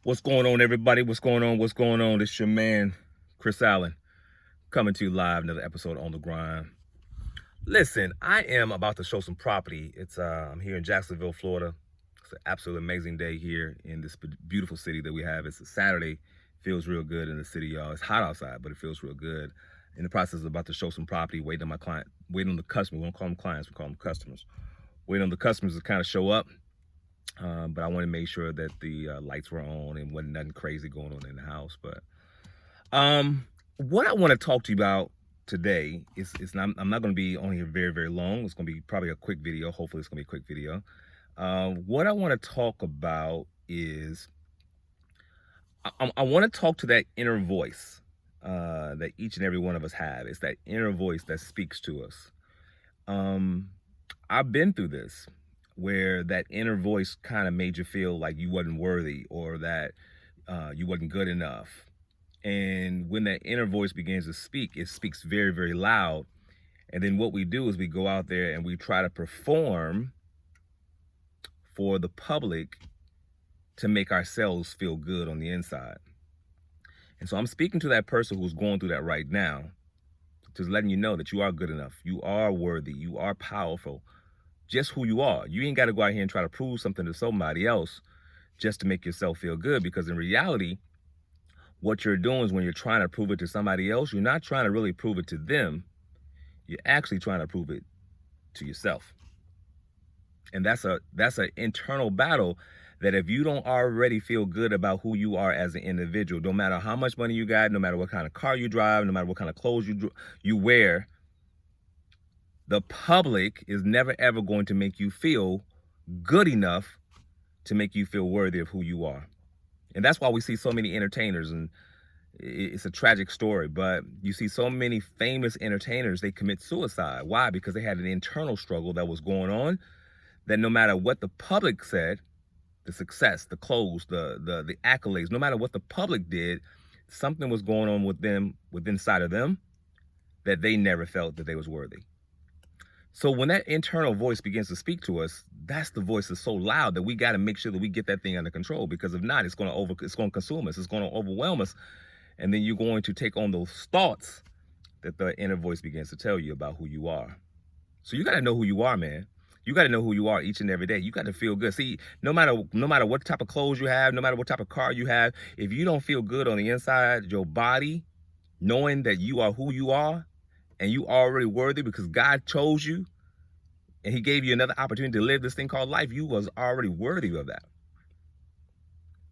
What's going on, everybody? What's going on? What's going on? It's your man, Chris Allen, coming to you live, another episode on the grind. Listen, I am about to show some property. I'm here in Jacksonville, Florida. It's an absolutely amazing day here in this beautiful city that we have. It's a Saturday. Feels real good in the city, y'all. It's hot outside, but it feels real good. In the process of about to show some property, waiting on the customers. We don't call them clients, we call them customers. Waiting on the customers to kind of show up. But I want to make sure that the lights were on and wasn't nothing crazy going on in the house. But what I want to talk to you about today is I'm not going to be on here very, very long. It's going to be probably a quick video. Hopefully it's going to be a quick video. What I want to talk about is I want to talk to that inner voice that each and every one of us have. It's that inner voice that speaks to us. I've been through this, where that inner voice kind of made you feel like you wasn't worthy or that you wasn't good enough. And when that inner voice begins to speak, it speaks very, very loud. And then what we do is we go out there and we try to perform for the public to make ourselves feel good on the inside. And so I'm speaking to that person who's going through that right now, just letting you know that you are good enough. You are worthy. You are powerful. Just who you are. You ain't got to go out here and try to prove something to somebody else just to make yourself feel good, because in reality, what you're doing is when you're trying to prove it to somebody else, you're not trying to really prove it to them. You're actually trying to prove it to yourself. And that's an internal battle that if you don't already feel good about who you are as an individual, no matter how much money you got, no matter what kind of car you drive, no matter what kind of clothes you wear, the public is never, ever going to make you feel good enough to make you feel worthy of who you are. And that's why we see so many entertainers, and it's a tragic story, but you see so many famous entertainers, they commit suicide. Why? Because they had an internal struggle that was going on, that no matter what the public said, the success, the clothes, the accolades, no matter what the public did, something was going on with them, inside of them, that they never felt that they was worthy. So when that internal voice begins to speak to us, that's the voice that's so loud that we got to make sure that we get that thing under control, because if not, it's going to consume us. It's going to overwhelm us. And then you're going to take on those thoughts that the inner voice begins to tell you about who you are. So you got to know who you are, man. You got to know who you are each and every day. You got to feel good. See, no matter what type of clothes you have, no matter what type of car you have, if you don't feel good on the inside, your body, knowing that you are who you are, and you already worthy because God chose you and he gave you another opportunity to live this thing called life, you was already worthy of that.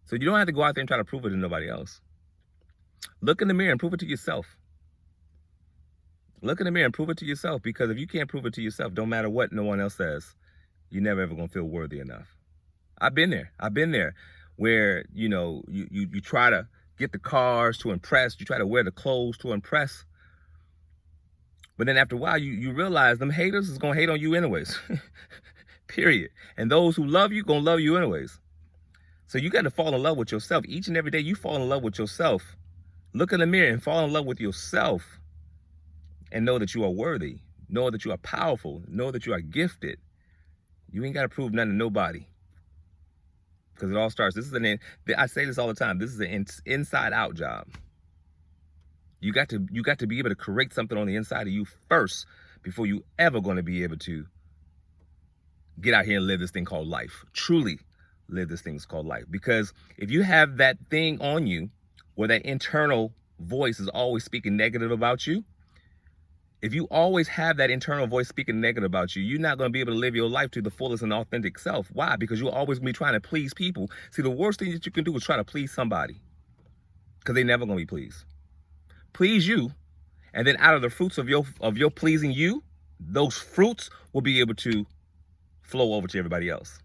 So you don't have to go out there and try to prove it to nobody else. Look in the mirror and prove it to yourself. Look in the mirror and prove it to yourself, because if you can't prove it to yourself, don't matter what no one else says, you're never ever gonna feel worthy enough. I've been there where, you try to get the cars to impress, you try to wear the clothes to impress. But then after a while, you realize them haters is going to hate on you anyways. Period. And those who love you going to love you anyways. So you got to fall in love with yourself. Each and every day you fall in love with yourself. Look in the mirror and fall in love with yourself. And know that you are worthy. Know that you are powerful. Know that you are gifted. You ain't got to prove nothing to nobody. Because it all starts. I say this all the time. This is an inside out job. You got to be able to create something on the inside of you first before you ever going to be able to get out here and live this thing called life. Truly live this thing called life. Because if you have that thing on you where that internal voice is always speaking negative about you, if you always have that internal voice speaking negative about you, you're not going to be able to live your life to the fullest and authentic self. Why? Because you're always going to be trying to please people. See, the worst thing that you can do is try to please somebody, because they're never going to be pleased. Please you, and then out of the fruits of your pleasing you, those fruits will be able to flow over to everybody else.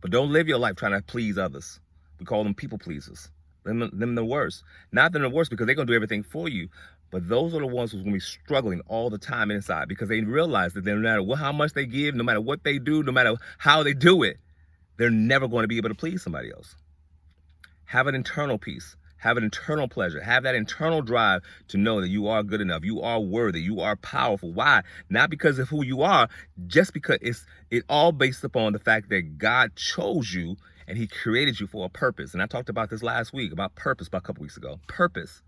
But don't live your life trying to please others. We call them people pleasers. Them the worst. Not them the worst because they're going to do everything for you, but those are the ones who's going to be struggling all the time inside, because they realize that no matter how much they give, no matter what they do, no matter how they do it, they're never going to be able to please somebody else. Have an internal peace. Have an internal pleasure. Have that internal drive to know that you are good enough. You are worthy. You are powerful. Why? Not because of who you are, just because it all based upon the fact that God chose you And he created you for a purpose. And I talked about this last week, about purpose, about a couple weeks ago. Purpose.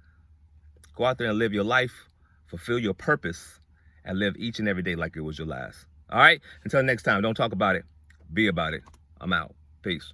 Go out there and live your life, fulfill your purpose, and live each and every day like it was your last. All right? Until next time, don't talk about it. Be about it. I'm out. Peace.